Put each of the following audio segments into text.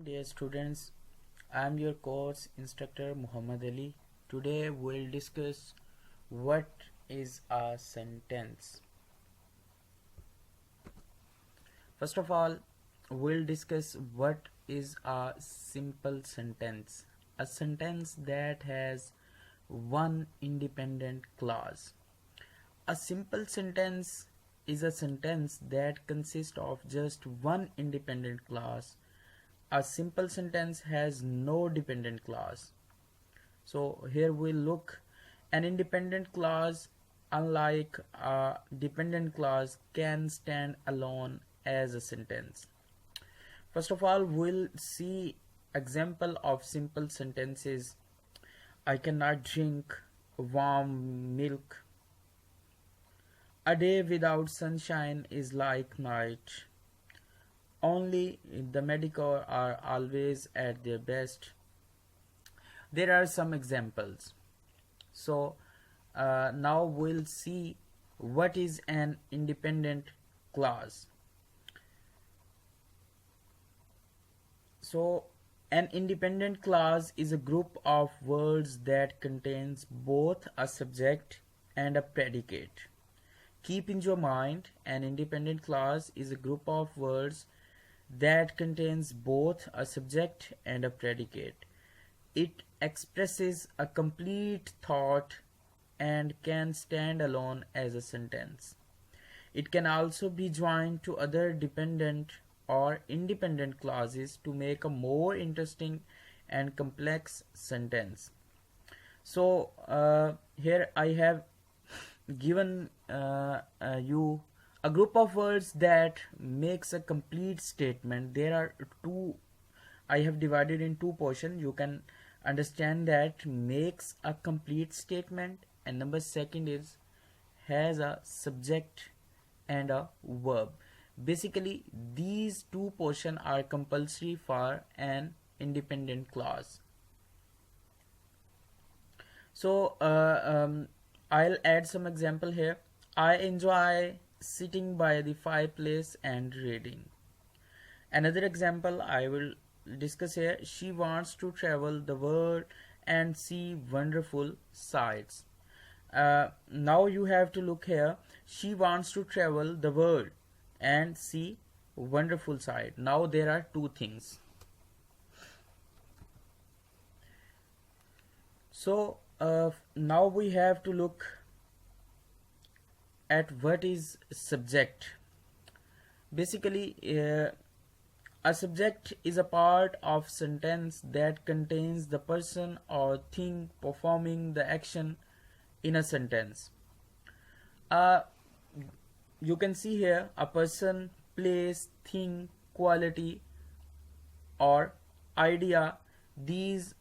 Dear students, I am your course instructor Muhammad Ali. Today we'll discuss what is a sentence. First of all, we'll discuss what is a simple sentence. A sentence that has one independent clause. A simple sentence is a sentence that consists of just one independent clause. A simple sentence has no dependent clause. So here we look an independent clause, unlike a dependent clause, can stand alone as a sentence. First of all, we'll see example of simple sentences. I cannot drink warm milk. A day without sunshine is like night. Only the mediocre are always at their best. There are some examples. So now we'll see what is an independent clause. So an independent clause is a group of words that contains both a subject and a predicate. Keep in your mind, an independent clause is a group of words that contains both a subject and a predicate. It expresses a complete thought and can stand alone as a sentence. It can also be joined to other dependent or independent clauses to make a more interesting and complex sentence. So here I have given you a group of words that makes a complete statement. There are two, I have divided in two portions. You can understand that makes a complete statement, and number second is has a subject and a verb. Basically these two portions are compulsory for an independent clause. So I'll add some example here. I enjoy sitting by the fireplace and reading. Another example I will discuss here. She wants to travel the world and see wonderful sights. Now you have to look here. She wants to travel the world and see wonderful sight. Now there are two things. So now we have to look at what is subject. Basically a subject is a part of sentence that contains the person or thing performing the action in a sentence. You can see here a person, place, thing, quality or idea. These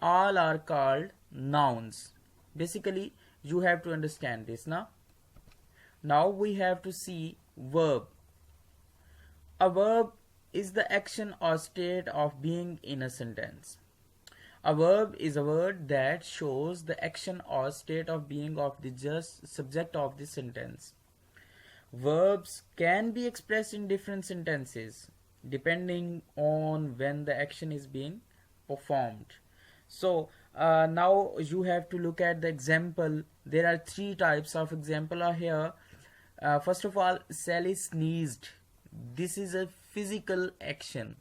all are called nouns. Basically you have to understand this now. Now we have to see verb. A verb is the action or state of being in a sentence. A verb is a word that shows the action or state of being of the just subject of the sentence. Verbs can be expressed in different sentences depending on when the action is being performed. So now you have to look at the example. There are three types of example are here. First of all, Sally sneezed. This is a physical action.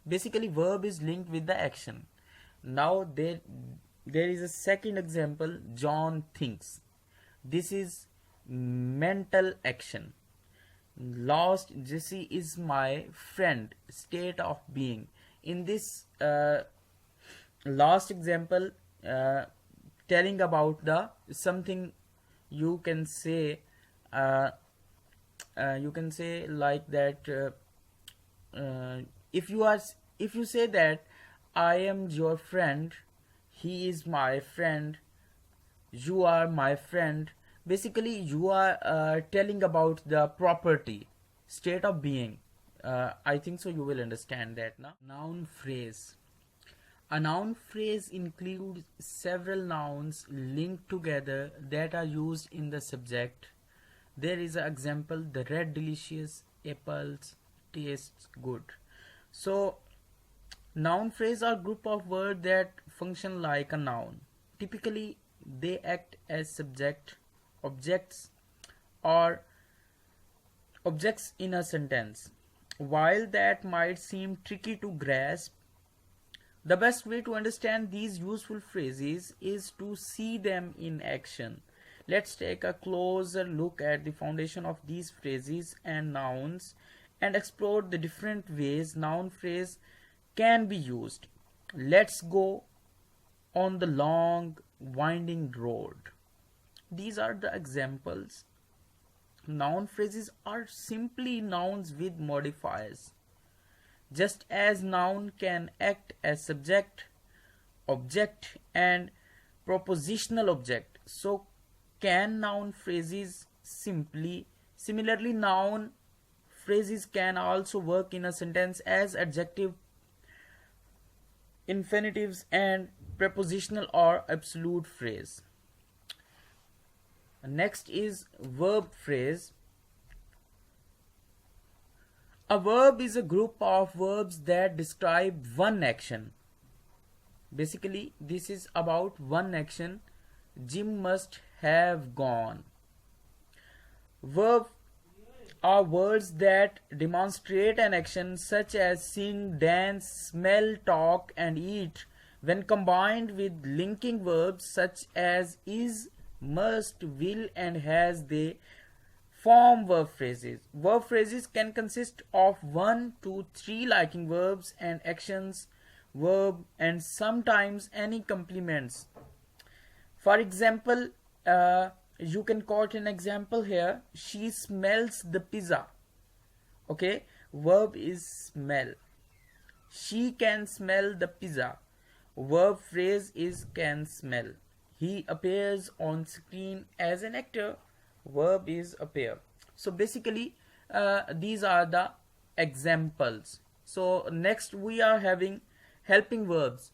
Basically verb is linked with the action. Now there is a second example, John thinks. This is mental action. Lost, Jesse is my friend, state of being. In this last example, telling about the something, you can say like that. If you say that I am your friend, he is my friend, you are my friend. Basically you are telling about the property, state of being. I think so you will understand that now. Noun phrase. A noun phrase includes several nouns linked together that are used in the subject. There is an example, the red delicious apples tastes good. So Noun phrase are group of words that function like a noun. Typically, they act as subject, objects, or objects in a sentence. While that might seem tricky to grasp, the best way to understand these useful phrases is to see them in action. Let's take a closer look at the foundation of these phrases and nouns and explore the different ways noun phrase can be used. Let's go on the long winding road. These are the examples. Noun phrases are simply nouns with modifiers. Just as noun can act as subject, object, and propositional object, so can noun phrases similarly noun phrases can also work in a sentence as adjective, infinitives, and prepositional or absolute phrase. Next is verb phrase. A verb is a group of verbs that describe one action. Basically, this is about one action. Jim must have gone. Verbs are words that demonstrate an action such as sing, dance, smell, talk, and eat. When combined with linking verbs such as is, must, will, and has, they form verb phrases. Verb phrases can consist of 1 to 3 liking verbs and actions, verb, and sometimes any complements. For example, you can quote an example here. She smells the pizza. Okay, verb is smell. She can smell the pizza. Verb phrase is can smell. He appears on screen as an actor. Verb is appear. So basically, these are the examples. So next we are having helping verbs.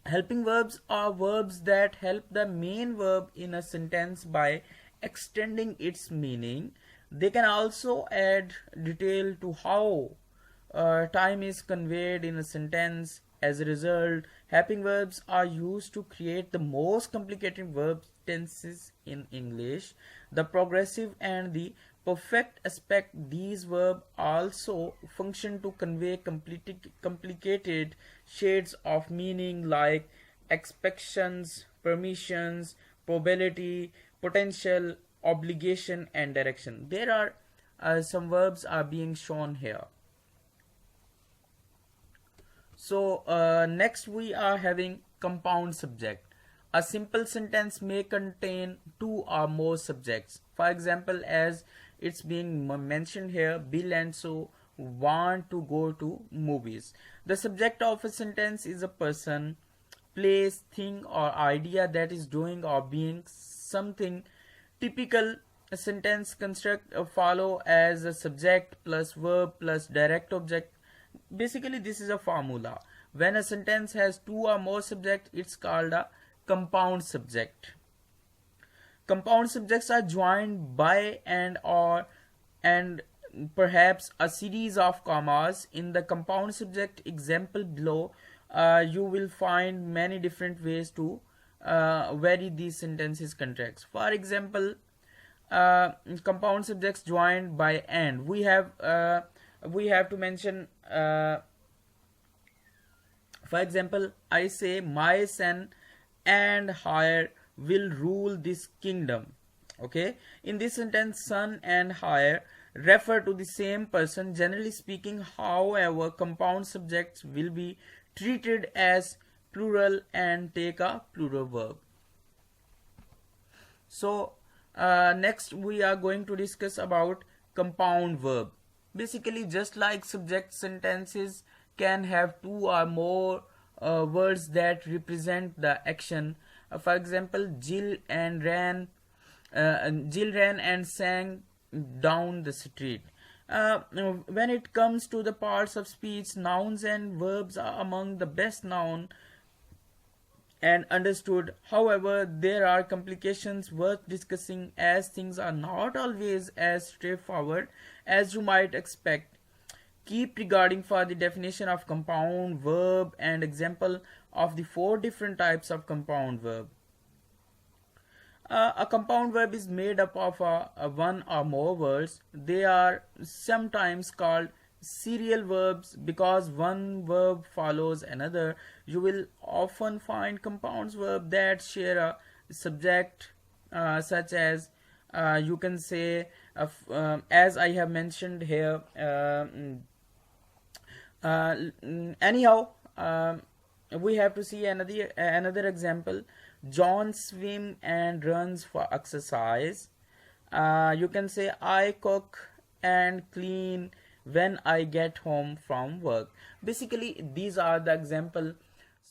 Helping verbs are verbs that help the main verb in a sentence by extending its meaning. They can also add detail to how time is conveyed in a sentence. As a result, helping verbs are used to create the most complicated verb tenses in English. The progressive and the perfect aspect, these verbs also function to convey complicated shades of meaning like expectations, permissions, probability, potential, obligation, and direction. There are some verbs are being shown here. So next we are having compound subject. A simple sentence may contain 2 or more subjects. For example, as it's being mentioned here, Bill and Sue want to go to movies. The subject of a sentence is a person, place, thing, or idea that is doing or being something. Typical sentence construct follow as a subject plus verb plus direct object. Basically, this is a formula. When a sentence has 2 or more subjects, it's called a compound subject. Compound subjects are joined by and or and perhaps a series of commas. In the compound subject example below, you will find many different ways to vary these sentences contracts. For example, compound subjects joined by and. We have to mention, for example, I say my son and hire will rule this kingdom. Okay, in this sentence, son and hire refer to the same person. Generally speaking, however, compound subjects will be treated as plural and take a plural verb. So next we are going to discuss about compound verb. Basically, just like subject, sentences can have 2 or more words that represent the action. For example, Jill ran and sang down the street. When it comes to the parts of speech, nouns and verbs are among the best known and understood. However, there are complications worth discussing, as things are not always as straightforward as you might expect. Keep regarding for the definition of compound verb and example of the 4 different types of compound verb. A compound verb is made up of one or more words. They are sometimes called serial verbs because one verb follows another. You will often find compound verbs that share a subject, such as you can say, as I have mentioned here. Anyhow, we have to see another example. John swim and runs for exercise. You can say I cook and clean when I get home from work. Basically, these are the example